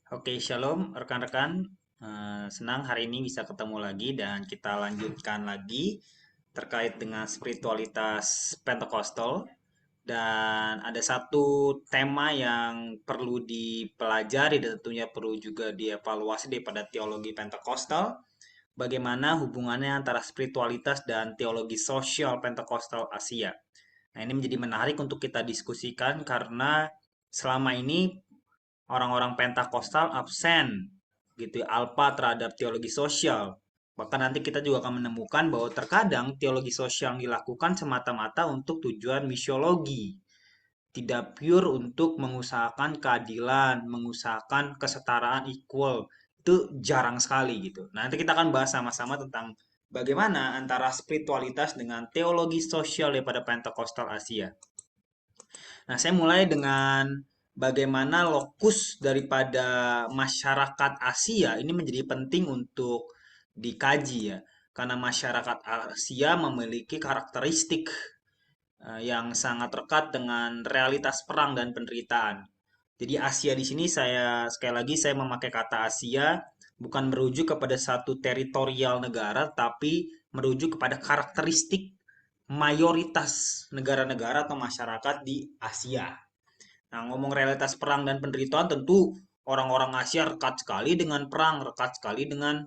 Oke, shalom rekan-rekan. Senang hari ini bisa ketemu lagi dan kita lanjutkan lagi terkait dengan spiritualitas Pentekostal. Dan ada satu tema yang perlu dipelajari dan tentunya perlu juga dievaluasi daripada teologi Pentekostal. Bagaimana hubungannya antara spiritualitas dan teologi sosial Pentekostal Asia. Nah, ini menjadi menarik untuk kita diskusikan karena selama ini orang-orang Pentakosta absen gitu ya, alpa terhadap teologi sosial. Bahkan nanti kita juga akan menemukan bahwa terkadang teologi sosial yang dilakukan semata-mata untuk tujuan misiologi, tidak pure untuk mengusahakan keadilan, mengusahakan kesetaraan equal. Itu jarang sekali gitu. Nah, nanti kita akan bahas sama-sama tentang bagaimana antara spiritualitas dengan teologi sosial daripada Pentakosta Asia. Nah, saya mulai dengan bagaimana lokus daripada masyarakat Asia ini menjadi penting untuk dikaji ya. Karena masyarakat Asia memiliki karakteristik yang sangat rekat dengan realitas perang dan penderitaan. Jadi Asia di sini sekali lagi saya memakai kata Asia bukan merujuk kepada satu teritorial negara tapi merujuk kepada karakteristik mayoritas negara-negara atau masyarakat di Asia. Nah, ngomong realitas perang dan penderitaan tentu orang-orang Asia rekat sekali dengan perang, rekat sekali dengan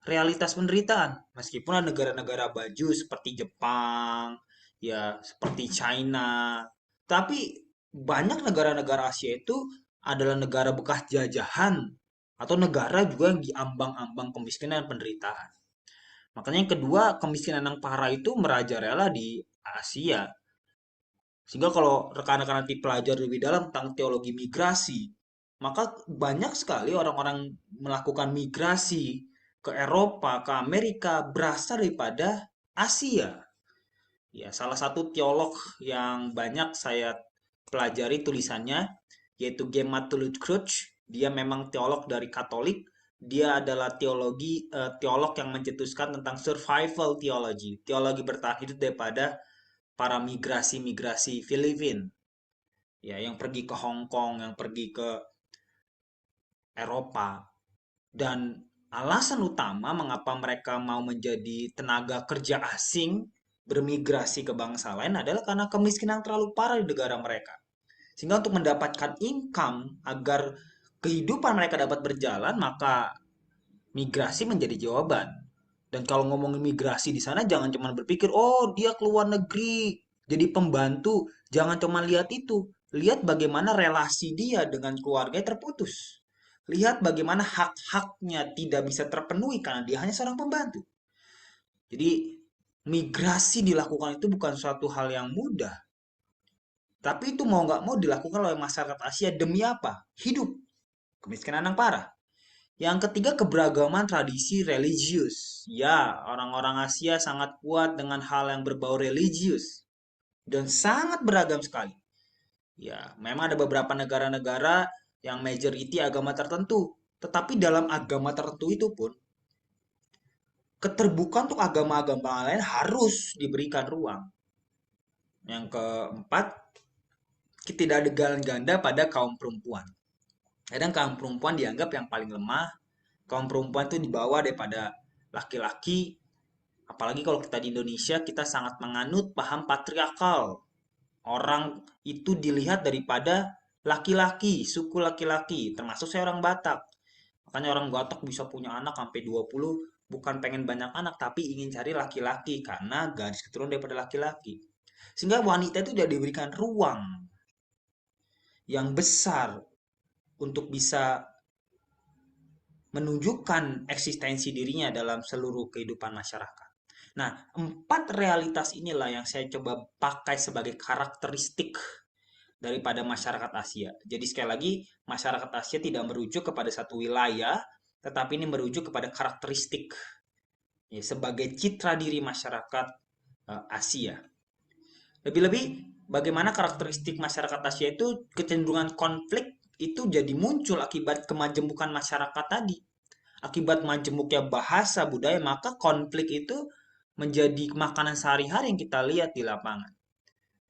realitas penderitaan. Meskipun ada negara-negara baju seperti Jepang, ya seperti China, tapi banyak negara-negara Asia itu adalah negara bekas jajahan atau negara juga yang diambang-ambang kemiskinan dan penderitaan. Makanya yang kedua, kemiskinan yang parah itu merajalela di Asia. Sehingga kalau rekan-rekan nanti pelajari lebih dalam tentang teologi migrasi, maka banyak sekali orang-orang melakukan migrasi ke Eropa, ke Amerika berasal daripada Asia. Ya, salah satu teolog yang banyak saya pelajari tulisannya yaitu Gemma Tulloch. Dia memang teolog dari Katolik. Dia adalah teolog yang mencetuskan tentang survival theology, teologi bertahan hidup daripada para migrasi-migrasi Filipin, ya yang pergi ke Hong Kong, yang pergi ke Eropa. Dan alasan utama mengapa mereka mau menjadi tenaga kerja asing bermigrasi ke bangsa lain adalah karena kemiskinan terlalu parah di negara mereka. Sehingga untuk mendapatkan income agar kehidupan mereka dapat berjalan, maka migrasi menjadi jawaban. Dan kalau ngomongin migrasi di sana jangan cuma berpikir, oh dia keluar negeri, jadi pembantu. Jangan cuma lihat itu. Lihat bagaimana relasi dia dengan keluarganya terputus. Lihat bagaimana hak-haknya tidak bisa terpenuhi karena dia hanya seorang pembantu. Jadi migrasi dilakukan itu bukan suatu hal yang mudah. Tapi itu mau nggak mau dilakukan oleh masyarakat Asia demi apa? Hidup. Kemiskinan yang parah. Yang ketiga, keberagaman tradisi religius. Ya, orang-orang Asia sangat kuat dengan hal yang berbau religius dan sangat beragam sekali. Ya, memang ada beberapa negara-negara yang majority agama tertentu, tetapi dalam agama tertentu itu pun keterbukaan untuk agama-agama lain harus diberikan ruang. Yang keempat, tidak ada ganda pada kaum perempuan. Kadang kaum perempuan dianggap yang paling lemah, kaum perempuan itu dibawa daripada laki-laki. Apalagi kalau kita di Indonesia, kita sangat menganut paham patriarkal. Orang itu dilihat daripada laki-laki, suku laki-laki, termasuk saya orang Batak. Makanya orang Batak bisa punya anak sampai 20, bukan pengen banyak anak, tapi ingin cari laki-laki, karena garis keturunan daripada laki-laki. Sehingga wanita itu tidak diberikan ruang yang besar untuk bisa menunjukkan eksistensi dirinya dalam seluruh kehidupan masyarakat. Nah, empat realitas inilah yang saya coba pakai sebagai karakteristik daripada masyarakat Asia. Jadi sekali lagi, masyarakat Asia tidak merujuk kepada satu wilayah, tetapi ini merujuk kepada karakteristik ya, sebagai citra diri masyarakat Asia. Lebih-lebih, bagaimana karakteristik masyarakat Asia itu kecenderungan konflik itu jadi muncul akibat kemajemukan masyarakat tadi. Akibat majemuknya bahasa budaya, maka konflik itu menjadi makanan sehari-hari yang kita lihat di lapangan.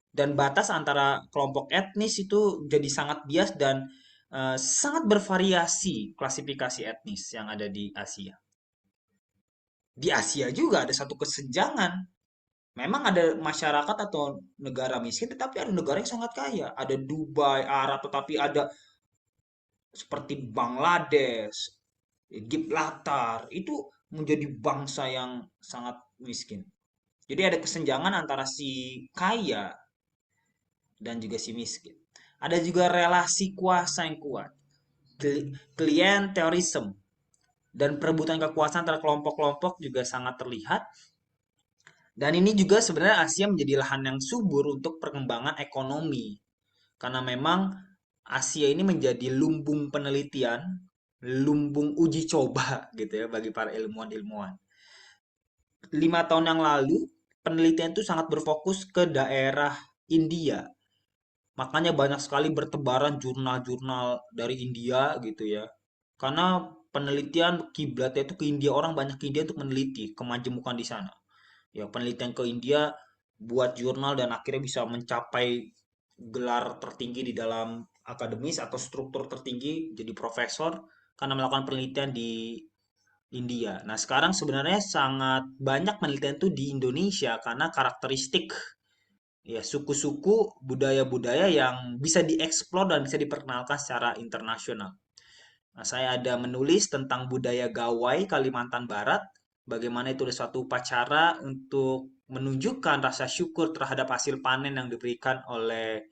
Dan batas antara kelompok etnis itu jadi sangat bias dan sangat bervariasi klasifikasi etnis yang ada di Asia. Di Asia juga ada satu kesenjangan. Memang ada masyarakat atau negara miskin, tetapi ada negara yang sangat kaya. Ada Dubai, Arab, tetapi ada seperti Bangladesh, Gibraltar, itu menjadi bangsa yang sangat miskin. Jadi ada kesenjangan antara si kaya dan juga si miskin. Ada juga relasi kuasa yang kuat, klientelisme, dan perebutan kekuasaan antara kelompok-kelompok juga sangat terlihat. Dan ini juga sebenarnya Asia menjadi lahan yang subur untuk perkembangan ekonomi. Karena memang Asia ini menjadi lumbung penelitian, lumbung uji coba gitu ya bagi para ilmuwan-ilmuwan. 5 tahun yang lalu, penelitian itu sangat berfokus ke daerah India. Makanya banyak sekali bertebaran jurnal-jurnal dari India gitu ya. Karena penelitian kiblatnya itu ke India, orang banyak ke India untuk meneliti kemajemukan di sana. Ya, penelitian ke India buat jurnal dan akhirnya bisa mencapai gelar tertinggi di dalam akademis atau struktur tertinggi jadi profesor karena melakukan penelitian di India. Nah, sekarang sebenarnya sangat banyak penelitian itu di Indonesia karena karakteristik ya suku-suku budaya-budaya yang bisa dieksplor dan bisa diperkenalkan secara internasional. Nah, saya ada menulis tentang budaya Gawai Kalimantan Barat, bagaimana itu adalah suatu upacara untuk menunjukkan rasa syukur terhadap hasil panen yang diberikan oleh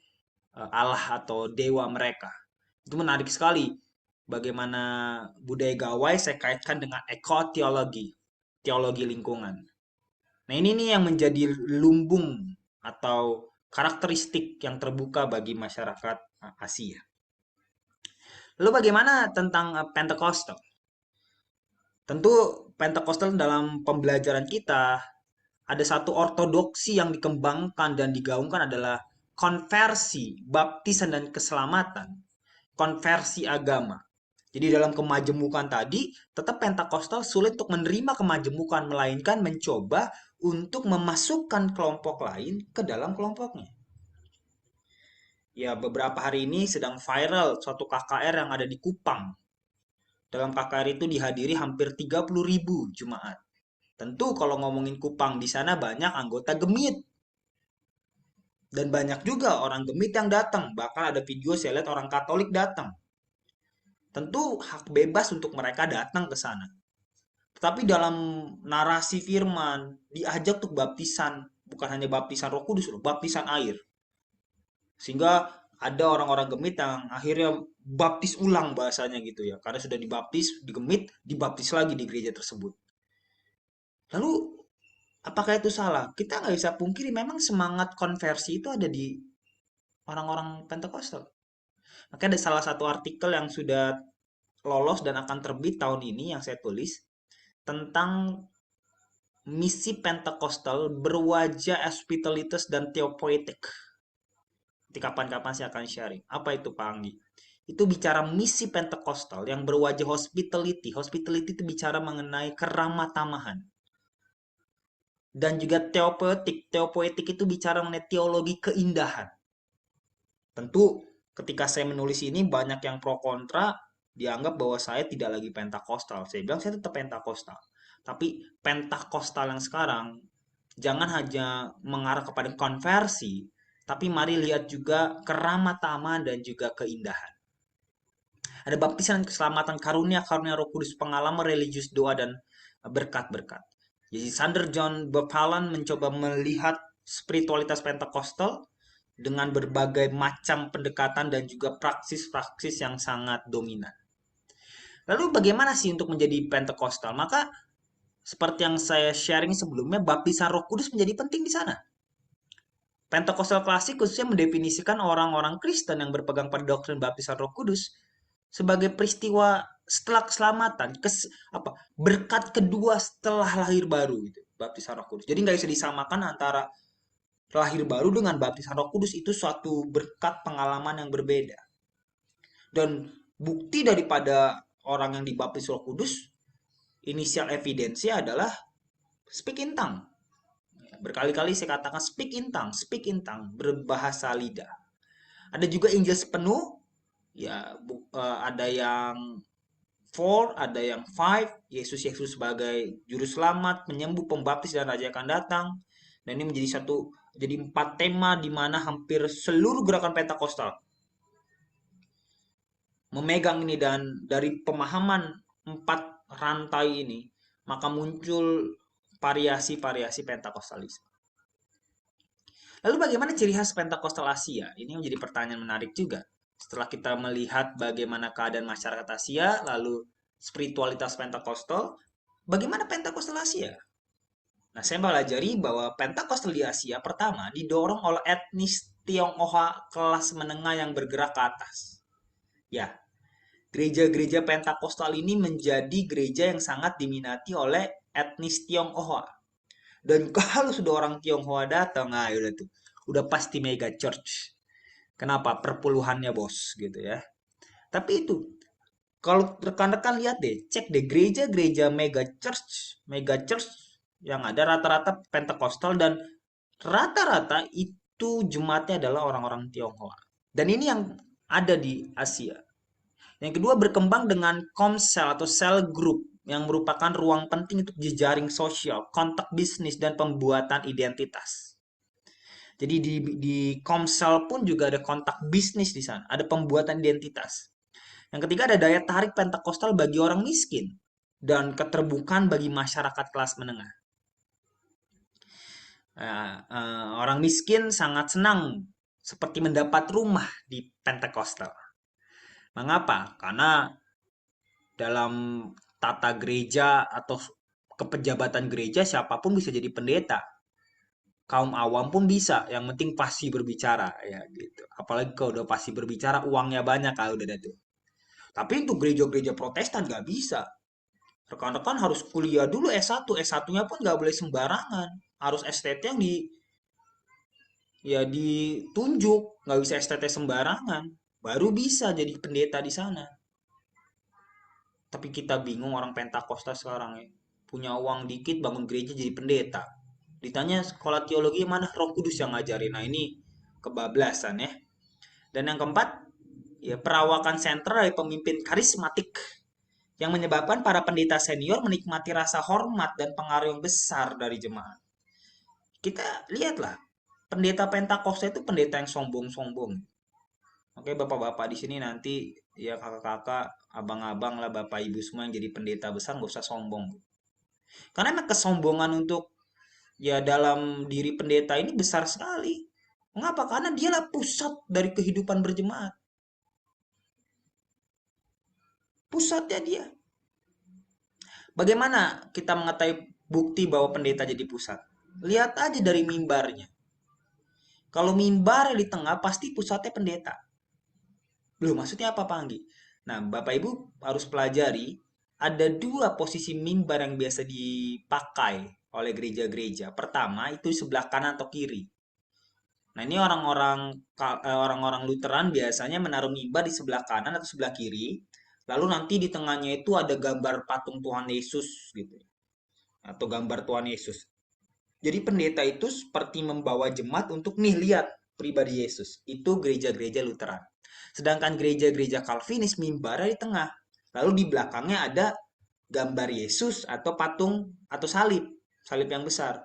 Allah atau dewa mereka. Itu menarik sekali. Bagaimana budaya Gawai saya kaitkan dengan ekoteologi, teologi lingkungan. Nah, ini nih yang menjadi lumbung atau karakteristik yang terbuka bagi masyarakat Asia. Lalu bagaimana tentang Pentakosta? Tentu Pentakosta dalam pembelajaran kita ada satu ortodoksi yang dikembangkan dan digaungkan adalah konversi, baptisan dan keselamatan, konversi agama. Jadi dalam kemajemukan tadi, tetap Pentakosta sulit untuk menerima kemajemukan, melainkan mencoba untuk memasukkan kelompok lain ke dalam kelompoknya. Ya, beberapa hari ini sedang viral suatu KKR yang ada di Kupang. Dalam KKR itu dihadiri hampir 30.000 jemaat. Tentu kalau ngomongin Kupang di sana banyak anggota Gemit. Dan banyak juga orang Gemit yang datang. Bahkan ada video saya lihat orang Katolik datang. Tentu hak bebas untuk mereka datang ke sana. Tetapi dalam narasi firman diajak untuk baptisan. Bukan hanya baptisan Roh Kudus, loh, baptisan air. Sehingga ada orang-orang Gemit yang akhirnya baptis ulang bahasanya gitu ya. Karena sudah dibaptis di Gemit, dibaptis lagi di gereja tersebut. Lalu apakah itu salah? Kita nggak bisa pungkiri memang semangat konversi itu ada di orang-orang Pentakosta. Makanya ada salah satu artikel yang sudah lolos dan akan terbit tahun ini yang saya tulis tentang misi Pentakostal berwajah hospitalitas dan teopoetik. Nanti kapan-kapan saya akan sharing. Apa itu Pak Anggi? Itu bicara misi Pentakostal yang berwajah hospitality. Hospitality itu bicara mengenai keramah tamahan. Dan juga teopoetik. Teopoetik itu bicara mengenai teologi keindahan. Tentu ketika saya menulis ini banyak yang pro kontra dianggap bahwa saya tidak lagi Pentakostal. Saya bilang saya tetap Pentakostal. Tapi Pentakostal yang sekarang jangan hanya mengarah kepada konversi, tapi mari lihat juga keramah tamahan dan juga keindahan. Ada baptisan keselamatan karunia Roh Kudus, pengalaman religius, doa dan berkat-berkat. Jadi Sander John Buchanan mencoba melihat spiritualitas Pentakostal dengan berbagai macam pendekatan dan juga praksis-praksis yang sangat dominan. Lalu bagaimana sih untuk menjadi Pentakostal? Maka seperti yang saya sharing sebelumnya, baptisan Roh Kudus menjadi penting di sana. Pentakostal klasik khususnya mendefinisikan orang-orang Kristen yang berpegang pada doktrin baptisan Roh Kudus sebagai peristiwa setelah keselamatan, berkat kedua setelah lahir baru gitu, baptisan Roh Kudus. Jadi nggak bisa disamakan antara lahir baru dengan baptisan Roh Kudus, itu suatu berkat pengalaman yang berbeda. Dan bukti daripada orang yang dibaptis Roh Kudus, inisial evidensinya adalah speak in tongue. Berkali-kali saya katakan speak in tongue, berbahasa lidah. Ada juga Injil sepenuh, Ya, ada yang four, ada yang five. Yesus Yesus sebagai juru selamat, penyembuh, pembaptis dan raja akan datang. Dan ini jadi empat tema di mana hampir seluruh gerakan Pentakosta memegang ini, dan dari pemahaman empat rantai ini maka muncul variasi-variasi Pentakostalisme. Lalu bagaimana ciri khas Pentakostal Asia? Ini menjadi pertanyaan menarik juga. Setelah kita melihat bagaimana keadaan masyarakat Asia, lalu spiritualitas Pentakostal, bagaimana Pentakostal Asia? Nah, saya pelajari bahwa Pentakostal di Asia pertama didorong oleh etnis Tionghoa kelas menengah yang bergerak ke atas. Ya, gereja-gereja Pentakostal ini menjadi gereja yang sangat diminati oleh etnis Tionghoa. Dan kalau sudah orang Tionghoa datang, nah udah tuh, udah pasti mega church. Kenapa? Perpuluhannya bos, gitu ya. Tapi itu, kalau rekan-rekan lihat deh, cek deh gereja-gereja mega church yang ada rata-rata Pentakostal, dan rata-rata itu jemaatnya adalah orang-orang Tionghoa. Dan ini yang ada di Asia. Yang kedua, berkembang dengan komsel atau sel group yang merupakan ruang penting untuk jejaring sosial, kontak bisnis, dan pembuatan identitas. Jadi di komsel pun juga ada kontak bisnis di sana, ada pembuatan identitas. Yang ketiga, ada daya tarik Pentakostal bagi orang miskin dan keterbukaan bagi masyarakat kelas menengah. Orang miskin sangat senang seperti mendapat rumah di Pentakostal. Mengapa? Karena dalam tata gereja atau kepejabatan gereja, siapapun bisa jadi pendeta. Kaum awam pun bisa, yang penting pasti berbicara ya gitu. Apalagi kalau udah pasti berbicara, uangnya banyak kalau udah ada tuh. Tapi untuk gereja-gereja Protestan nggak bisa. Rekan-rekan harus kuliah dulu S1, S1-nya pun nggak boleh sembarangan. Harus STT yang ditunjuk, nggak bisa STT sembarangan. Baru bisa jadi pendeta di sana. Tapi kita bingung orang Pentakosta sekarang ya. Punya uang dikit bangun gereja jadi pendeta. Ditanya sekolah teologi mana, Roh Kudus yang ngajarin. Nah, ini kebablasan ya. Dan yang keempat, ya perawakan sentral dari pemimpin karismatik yang menyebabkan para pendeta senior menikmati rasa hormat dan pengaruh yang besar dari jemaat. Kita lihatlah, pendeta Pentakosta itu pendeta yang sombong-sombong. Oke, bapak-bapak di sini nanti, ya kakak-kakak, abang-abang lah, bapak ibu semua yang jadi pendeta besar nggak usah sombong. Karena emang kesombongan untuk ya dalam diri pendeta ini besar sekali. Mengapa? Karena dialah pusat dari kehidupan berjemaat. Pusatnya dia. Bagaimana kita mengetahui bukti bahwa pendeta jadi pusat? Lihat aja dari mimbarnya. Kalau mimbar di tengah, pasti pusatnya pendeta. Loh, maksudnya apa, Panggi? Nah, Bapak Ibu harus pelajari, ada dua posisi mimbar yang biasa dipakai oleh gereja-gereja. Pertama, itu di sebelah kanan atau kiri. Nah, ini orang-orang Lutheran biasanya menaruh mimbar di sebelah kanan atau sebelah kiri. Lalu nanti di tengahnya itu ada gambar patung Tuhan Yesus gitu, atau gambar Tuhan Yesus. Jadi pendeta itu seperti membawa jemaat untuk nih lihat pribadi Yesus. Itu gereja-gereja Lutheran. Sedangkan gereja-gereja Calvinis mimbar di tengah. Lalu di belakangnya ada gambar Yesus atau patung atau salib, salib yang besar.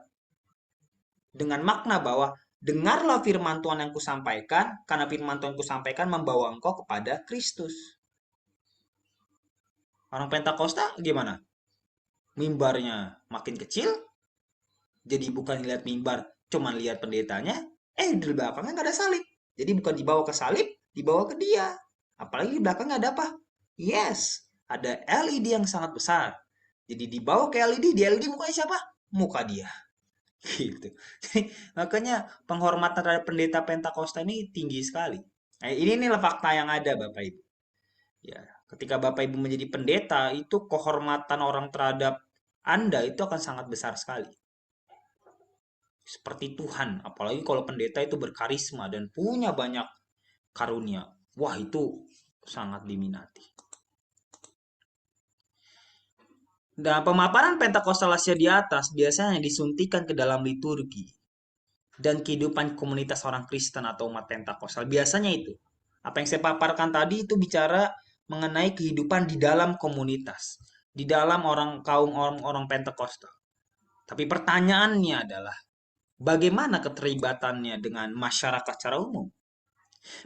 Dengan makna bahwa dengarlah firman Tuhan yang kusampaikan, karena firman Tuhan yang kusampaikan membawa engkau kepada Kristus. Orang Pentakosta gimana? Mimbarnya makin kecil, jadi bukan lihat mimbar, cuman lihat pendetanya, di belakangnya nggak ada salib. Jadi bukan dibawa ke salib, dibawa ke dia. Apalagi di belakangnya ada apa? Yes, ada LED yang sangat besar. Jadi dibawa ke LED, di LED mukanya siapa? Muka dia. Gitu. Jadi, makanya penghormatan terhadap pendeta Pentakosta ini tinggi sekali. Nah, ini nih fakta yang ada, Bapak Ibu. Ya, ketika Bapak Ibu menjadi pendeta, itu kehormatan orang terhadap Anda itu akan sangat besar sekali. Seperti Tuhan, apalagi kalau pendeta itu berkarisma dan punya banyak karunia. Wah, itu sangat diminati. Dan pemaparan Pentakosta Asia di atas biasanya disuntikan ke dalam liturgi dan kehidupan komunitas orang Kristen atau umat Pentakostal. Biasanya itu. Apa yang saya paparkan tadi itu bicara mengenai kehidupan di dalam komunitas, di dalam orang-orang Pentakosta. Tapi pertanyaannya adalah bagaimana keterlibatannya dengan masyarakat secara umum?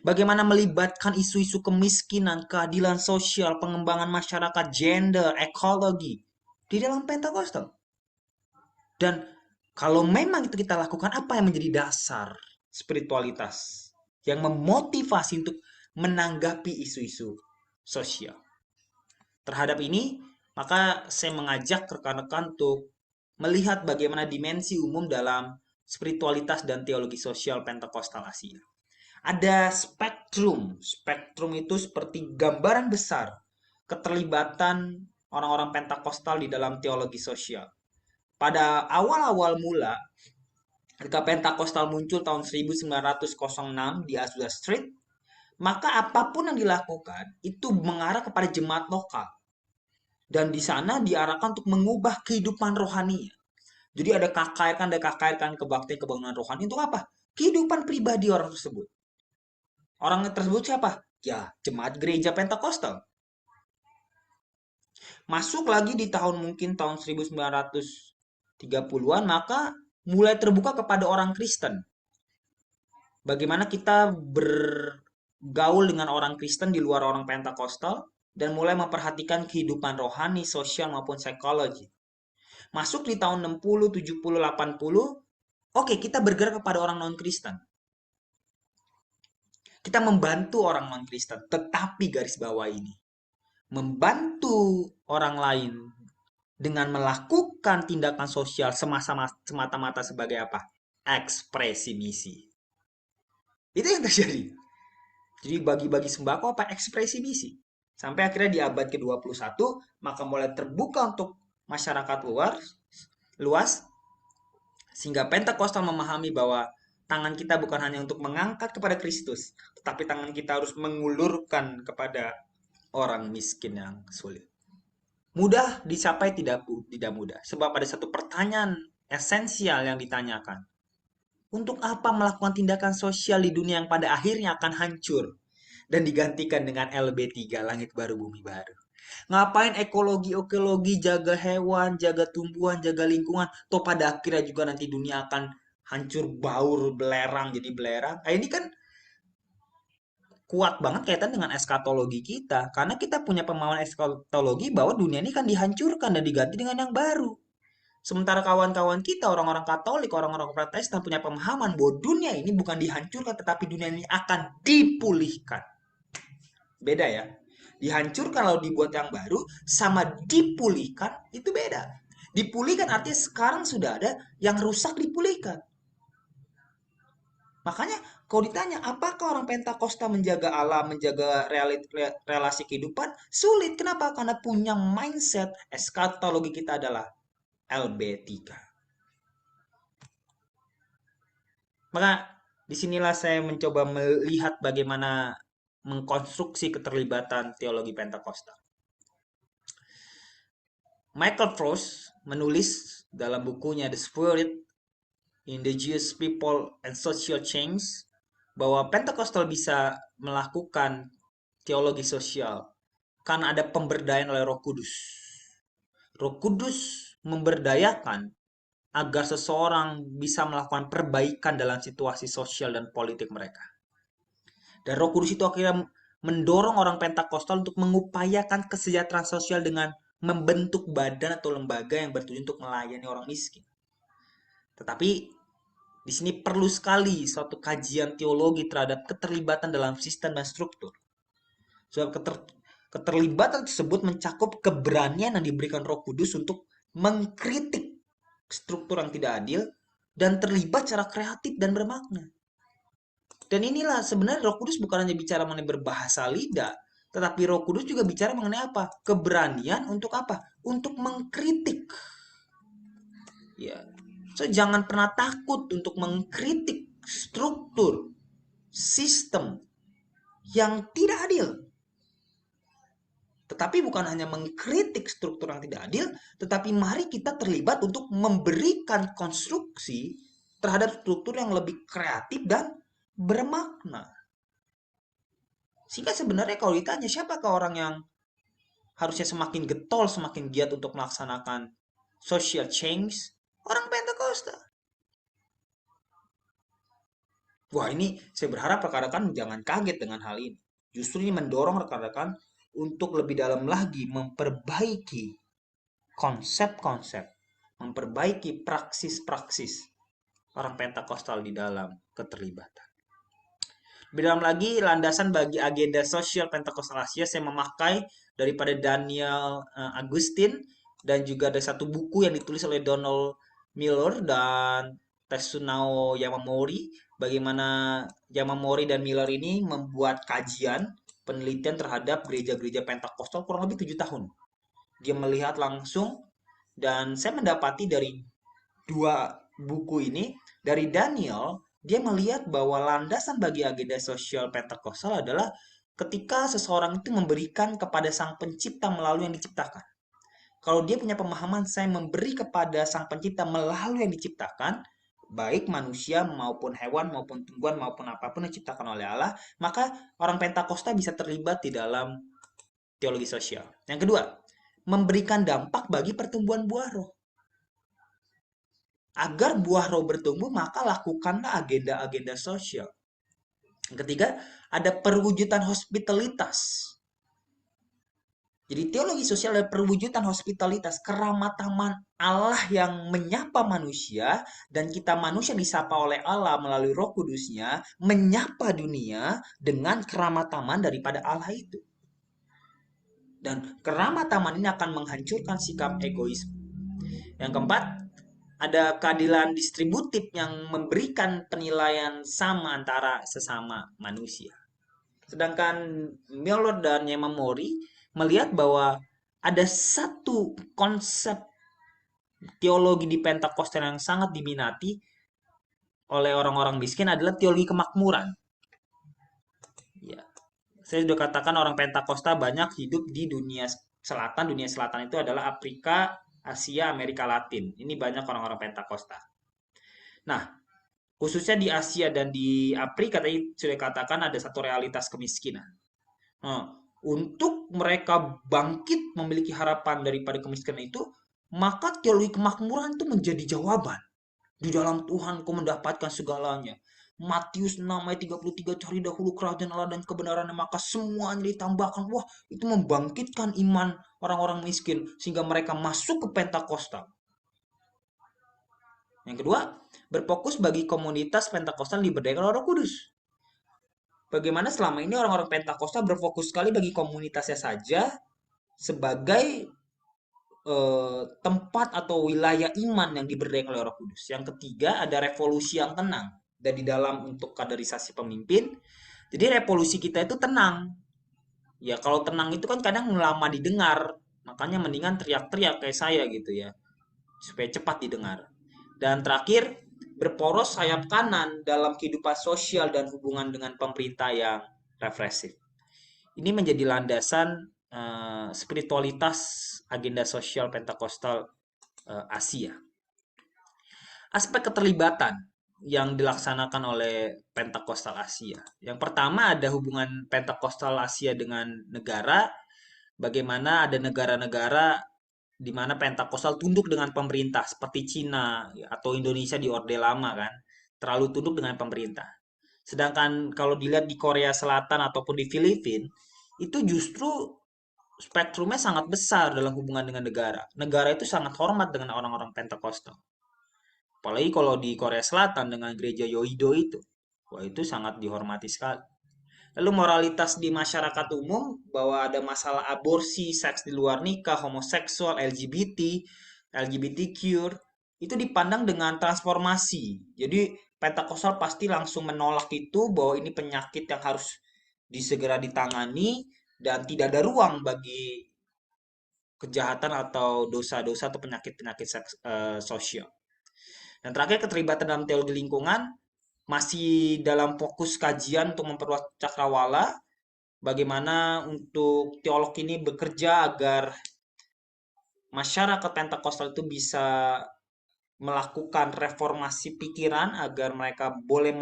Bagaimana melibatkan isu-isu kemiskinan, keadilan sosial, pengembangan masyarakat, gender, ekologi di dalam Pentakosta? Dan kalau memang itu kita lakukan, apa yang menjadi dasar spiritualitas yang memotivasi untuk menanggapi isu-isu sosial? Terhadap ini, maka saya mengajak rekan-rekan untuk melihat bagaimana dimensi umum dalam spiritualitas dan teologi sosial Pentakostal Asia. Ada spektrum. Spektrum itu seperti gambaran besar keterlibatan orang-orang Pentakostal di dalam teologi sosial. Pada awal-awal mula, ketika Pentakostal muncul tahun 1906 di Azusa Street, maka apapun yang dilakukan itu mengarah kepada jemaat lokal. Dan di sana diarahkan untuk mengubah kehidupan rohani. Jadi ada KKR kebaktian kebangunan rohani untuk apa? Kehidupan pribadi orang tersebut. Orang tersebut siapa? Ya, jemaat gereja Pentakosta. Masuk lagi di tahun mungkin tahun 1930-an, maka mulai terbuka kepada orang Kristen. Bagaimana kita bergaul dengan orang Kristen di luar orang Pentakostal dan mulai memperhatikan kehidupan rohani, sosial maupun psikologi. Masuk di tahun 60, 70, 80, oke, kita bergerak kepada orang non-Kristen. Kita membantu orang non-Kristen, tetapi garis bawah ini, membantu orang lain dengan melakukan tindakan sosial semata-mata sebagai apa? Ekspresi misi. Itu yang terjadi. Jadi bagi-bagi sembako apa? Ekspresi misi. Sampai akhirnya di abad ke-21, maka mulai terbuka untuk masyarakat luas, sehingga Pentakosta memahami bahwa tangan kita bukan hanya untuk mengangkat kepada Kristus, tetapi tangan kita harus mengulurkan kepada orang miskin yang sulit. Mudah dicapai tidak mudah. Sebab ada satu pertanyaan esensial yang ditanyakan. Untuk apa melakukan tindakan sosial di dunia yang pada akhirnya akan hancur dan digantikan dengan LB3, langit baru bumi baru? Ngapain ekologi, jaga hewan, jaga tumbuhan, jaga lingkungan, toh pada akhirnya juga nanti dunia akan hancur, baur, belerang, jadi belerang. Nah, ini kan kuat banget kaitan dengan eskatologi kita. Karena kita punya pemahaman eskatologi bahwa dunia ini kan dihancurkan dan diganti dengan yang baru. Sementara kawan-kawan kita, orang-orang Katolik, orang-orang Protestan punya pemahaman bahwa dunia ini bukan dihancurkan, tetapi dunia ini akan dipulihkan. Beda ya. Dihancurkan lalu dibuat yang baru, sama dipulihkan itu beda. Dipulihkan artinya sekarang sudah ada yang rusak dipulihkan. Makanya kalau ditanya apakah orang Pentakosta menjaga alam, menjaga relasi kehidupan, sulit. Kenapa? Karena punya mindset eskatologi kita adalah LB3. Maka disinilah saya mencoba melihat bagaimana mengkonstruksi keterlibatan teologi Pentakosta. Michael Frost menulis dalam bukunya The Spirit in the Jewish People and Social Change bahwa Pentakosta bisa melakukan teologi sosial karena ada pemberdayaan oleh Roh Kudus. Roh Kudus memberdayakan agar seseorang bisa melakukan perbaikan dalam situasi sosial dan politik mereka. Dan Roh Kudus itu akhirnya mendorong orang Pentakostal untuk mengupayakan kesejahteraan sosial dengan membentuk badan atau lembaga yang bertujuan untuk melayani orang miskin. Tetapi di sini perlu sekali suatu kajian teologi terhadap keterlibatan dalam sistem dan struktur. Sebab keterlibatan tersebut mencakup keberanian yang diberikan Roh Kudus untuk mengkritik struktur yang tidak adil dan terlibat secara kreatif dan bermakna. Dan inilah sebenarnya Roh Kudus bukan hanya bicara mengenai berbahasa lidah, tetapi Roh Kudus juga bicara mengenai apa? Keberanian untuk apa? Untuk mengkritik. Ya. So jangan pernah takut untuk mengkritik struktur, sistem yang tidak adil. Tetapi bukan hanya mengkritik struktur yang tidak adil, tetapi mari kita terlibat untuk memberikan konstruksi terhadap struktur yang lebih kreatif dan bermakna. Sehingga sebenarnya kalau ditanya siapakah orang yang harusnya semakin getol, semakin giat untuk melaksanakan social change, orang Pentakosta. Wah, ini saya berharap rekan-rekan jangan kaget dengan hal ini. Justru ini mendorong rekan-rekan untuk lebih dalam lagi memperbaiki konsep-konsep, memperbaiki praksis-praksis orang Pentakostal di dalam keterlibatan. Lebih dalam lagi, landasan bagi agenda sosial Pentakostal Asia saya memakai daripada Daniel Agustin, dan juga ada satu buku yang ditulis oleh Donald Miller dan Tetsunao Yamamori, bagaimana Yamamori dan Miller ini membuat kajian penelitian terhadap gereja-gereja Pentakostal kurang lebih 7 tahun. Dia melihat langsung, dan saya mendapati dari dua buku ini, dari Daniel, dia melihat bahwa landasan bagi agenda sosial Pentakosta adalah ketika seseorang itu memberikan kepada sang pencipta melalui yang diciptakan. Kalau dia punya pemahaman saya memberi kepada sang pencipta melalui yang diciptakan, baik manusia maupun hewan maupun tumbuhan maupun apapun yang diciptakan oleh Allah, maka orang Pentakosta bisa terlibat di dalam teologi sosial. Yang kedua, memberikan dampak bagi pertumbuhan buah roh. Agar buah roh bertumbuh, maka lakukanlah agenda-agenda sosial. Yang ketiga, ada perwujudan hospitalitas. Jadi teologi sosial adalah perwujudan hospitalitas, keramataman Allah yang menyapa manusia, dan kita manusia disapa oleh Allah melalui Roh Kudusnya, menyapa dunia dengan keramataman daripada Allah itu. Dan keramataman ini akan menghancurkan sikap egoisme. Yang keempat, ada keadilan distributif yang memberikan penilaian sama antara sesama manusia. Sedangkan Miller dan Yamamori melihat bahwa ada satu konsep teologi di Pentakosta yang sangat diminati oleh orang-orang miskin adalah teologi kemakmuran. Ya, saya sudah katakan orang Pentakosta banyak hidup di dunia selatan. Dunia selatan itu adalah Afrika, Asia, Amerika Latin. Ini banyak orang-orang Pentakosta. Nah, khususnya di Asia dan di Afrika tadi sudah katakan ada satu realitas kemiskinan. Nah, untuk mereka bangkit memiliki harapan daripada kemiskinan itu, maka teologi kemakmuran itu menjadi jawaban. Di dalam Tuhan kau mendapatkan segalanya. Matius 6 ayat 33, cari dahulu kerajaan Allah dan kebenarannya, maka semuanya ditambahkan. Wah, itu membangkitkan iman orang-orang miskin sehingga mereka masuk ke Pentakosta. Yang kedua, berfokus bagi komunitas Pentakostal diberdayakan oleh Roh Kudus. Bagaimana selama ini orang-orang Pentakosta berfokus sekali bagi komunitasnya saja sebagai tempat atau wilayah iman yang diberdayakan oleh Roh Kudus. Yang ketiga, ada revolusi yang tenang. Dan di dalam untuk kaderisasi pemimpin, jadi revolusi kita itu tenang. Ya kalau tenang itu kan kadang lama didengar, makanya mendingan teriak-teriak kayak saya gitu ya, supaya cepat didengar. Dan terakhir, berporos sayap kanan dalam kehidupan sosial dan hubungan dengan pemerintah yang represif. Ini menjadi landasan spiritualitas agenda sosial Pentakostal Asia. Aspek keterlibatan yang dilaksanakan oleh Pentakostal Asia. Yang pertama ada hubungan Pentakostal Asia dengan negara, bagaimana ada negara-negara di mana Pentakostal tunduk dengan pemerintah seperti Cina atau Indonesia di Orde Lama kan, terlalu tunduk dengan pemerintah. Sedangkan kalau dilihat di Korea Selatan ataupun di Filipina, itu justru spektrumnya sangat besar dalam hubungan dengan negara. Negara itu sangat hormat dengan orang-orang Pentakostal. Apalagi kalau di Korea Selatan dengan gereja Yoido itu. Wah, itu sangat dihormati sekali. Lalu moralitas di masyarakat umum bahwa ada masalah aborsi, seks di luar nikah, homoseksual, LGBTQ, itu dipandang dengan transformasi. Jadi Pentakosta pasti langsung menolak itu bahwa ini penyakit yang harus disegera ditangani dan tidak ada ruang bagi kejahatan atau dosa-dosa atau penyakit-penyakit sosial. Dan terakhir keterlibatan dalam teologi lingkungan masih dalam fokus kajian untuk memperluas cakrawala, bagaimana untuk teolog ini bekerja agar masyarakat Pentakosta itu bisa melakukan reformasi pikiran agar mereka boleh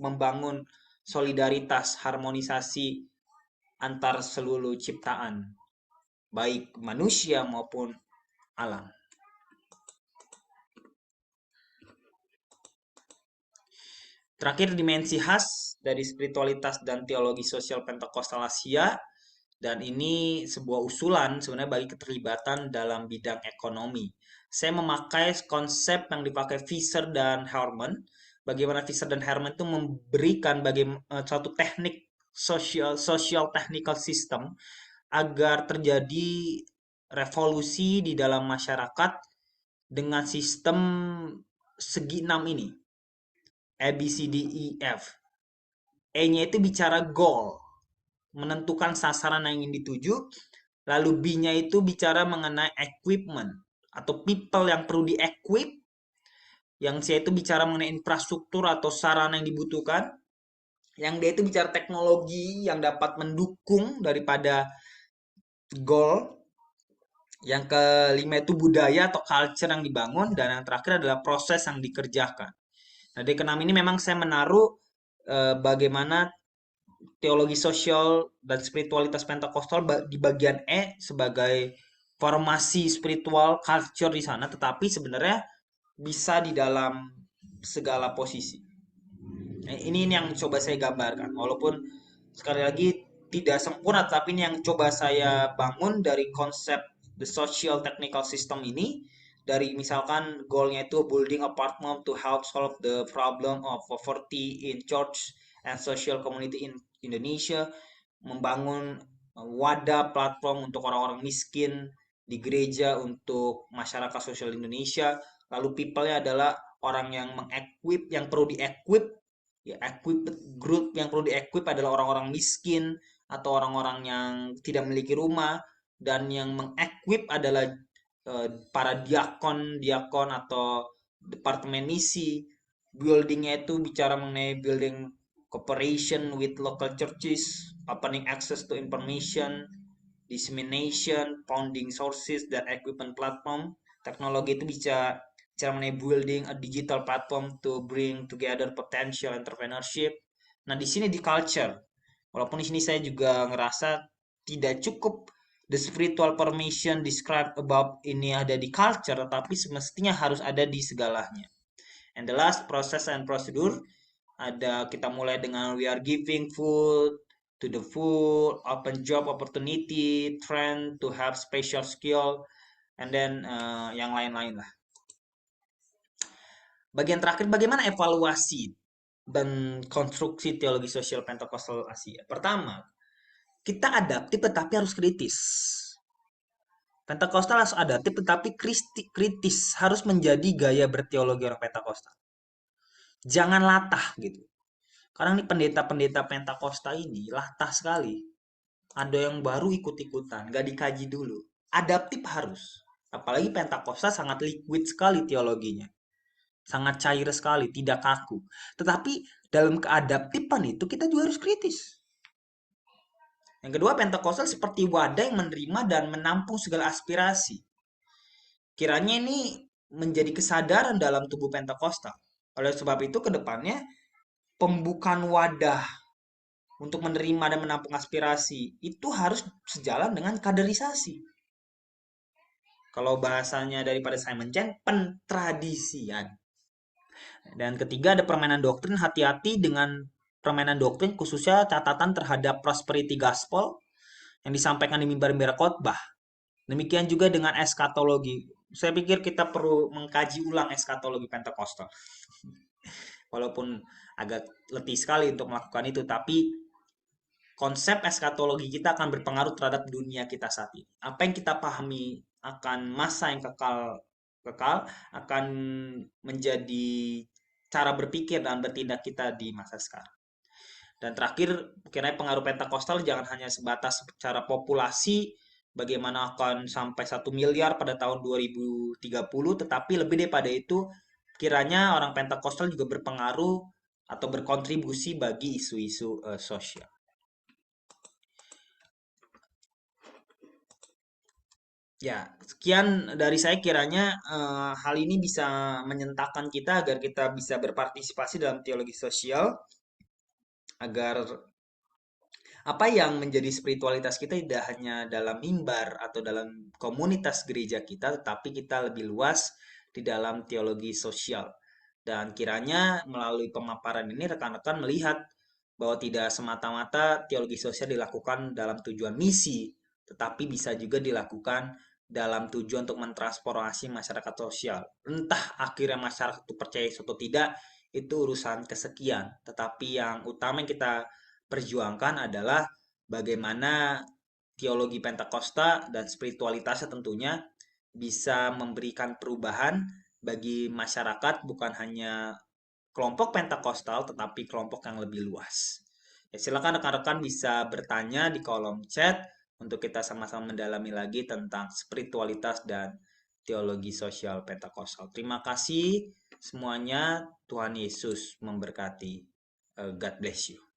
membangun solidaritas, harmonisasi antar seluruh ciptaan, baik manusia maupun alam. Terakhir, dimensi khas dari spiritualitas dan teologi sosial Pentakosta Asia, dan ini sebuah usulan sebenarnya bagi keterlibatan dalam bidang ekonomi. Saya memakai konsep yang dipakai Fisher dan Herman. Bagaimana Fisher dan Herman itu memberikan suatu teknik social technical system agar terjadi revolusi di dalam masyarakat dengan sistem segi enam ini. A, B, C, D, E, F. E-nya itu bicara goal, menentukan sasaran yang ingin dituju. Lalu B-nya itu bicara mengenai equipment atau people yang perlu di-equip. Yang C itu bicara mengenai infrastruktur atau sarana yang dibutuhkan. Yang D itu bicara teknologi yang dapat mendukung daripada goal. Yang kelima itu budaya atau culture yang dibangun. Dan yang terakhir adalah proses yang dikerjakan. Nah, di keenam ini memang saya menaruh bagaimana teologi sosial dan spiritualitas Pentakosta di bagian E sebagai formasi spiritual culture di sana, tetapi sebenarnya bisa di dalam segala posisi. Ini yang coba saya gambarkan, walaupun sekali lagi tidak sempurna, tapi ini yang coba saya bangun dari konsep the social technical system ini. Dari misalkan goalnya itu building apartment to help solve the problem of poverty in church and social community in Indonesia, membangun wadah platform untuk orang-orang miskin di gereja untuk masyarakat sosial Indonesia. Lalu people-nya adalah orang yang mengequip, yang perlu di-equip. Ya, equip group yang perlu di-equip adalah orang-orang miskin atau orang-orang yang tidak memiliki rumah, dan yang mengequip adalah para diakon atau departemen misi. Buildingnya itu bicara mengenai building cooperation with local churches, opening access to information, dissemination, founding sources, dan equipment platform. Teknologi itu bisa bicara mengenai building a digital platform to bring together potential entrepreneurship. Nah, di sini di culture. Walaupun di sini saya juga ngerasa tidak cukup the spiritual permission described above ini ada di culture, tapi semestinya harus ada di segalanya. And the last, process and procedure. Ada, kita mulai dengan we are giving food to the full, open job opportunity, trend to have special skill, and then yang lain-lain lah. Bagian terakhir, bagaimana evaluasi dan konstruksi teologi sosial Pentakosta Asia. Pertama, kita adaptif tetapi harus kritis. Pentakosta harus adaptif tetapi kritis, harus menjadi gaya berteologi orang Pentakosta. Jangan latah gitu. Karena ini pendeta-pendeta Pentakosta ini latah sekali. Ada yang baru ikut-ikutan, gak dikaji dulu. Adaptif harus. Apalagi Pentakosta sangat liquid sekali teologinya. Sangat cair sekali, tidak kaku. Tetapi dalam keadaptifan itu kita juga harus kritis. Yang kedua, Pentakosta seperti wadah yang menerima dan menampung segala aspirasi. Kiranya ini menjadi kesadaran dalam tubuh Pentakosta. Oleh sebab itu, ke depannya pembukaan wadah untuk menerima dan menampung aspirasi itu harus sejalan dengan kaderisasi. Kalau bahasanya daripada Simon Chen, pentradisian. Dan ketiga, ada permainan doktrin. Hati-hati dengan permainan doktrin, khususnya catatan terhadap prosperity gospel yang disampaikan di mimbar-mimbar khotbah. Demikian juga dengan eskatologi. Saya pikir kita perlu mengkaji ulang eskatologi Pentakosta. Walaupun agak letih sekali untuk melakukan itu, tapi konsep eskatologi kita akan berpengaruh terhadap dunia kita saat ini. Apa yang kita pahami akan masa yang kekal akan menjadi cara berpikir dan bertindak kita di masa sekarang. Dan terakhir, kiranya pengaruh Pentakostal jangan hanya sebatas secara populasi, bagaimana akan sampai 1 miliar pada tahun 2030, tetapi lebih daripada itu, kiranya orang Pentakostal juga berpengaruh atau berkontribusi bagi isu-isu sosial. Ya, sekian dari saya, kiranya hal ini bisa menyentakkan kita agar kita bisa berpartisipasi dalam teologi sosial, agar Apa yang menjadi spiritualitas kita tidak hanya dalam mimbar atau dalam komunitas gereja kita, tetapi kita lebih luas di dalam teologi sosial. Dan kiranya melalui pemaparan ini rekan-rekan melihat bahwa tidak semata-mata teologi sosial dilakukan dalam tujuan misi, tetapi bisa juga dilakukan dalam tujuan untuk mentransformasi masyarakat sosial. Entah akhirnya masyarakat itu percaya atau tidak, itu urusan kesekian. Tetapi yang utama yang kita perjuangkan adalah bagaimana teologi Pentakosta dan spiritualitasnya tentunya bisa memberikan perubahan bagi masyarakat, bukan hanya kelompok Pentakostal tetapi kelompok yang lebih luas. Ya, silakan rekan-rekan bisa bertanya di kolom chat untuk kita sama-sama mendalami lagi tentang spiritualitas dan teologi sosial Pentakostal. Terima kasih semuanya. Tuhan Yesus memberkati. God bless you.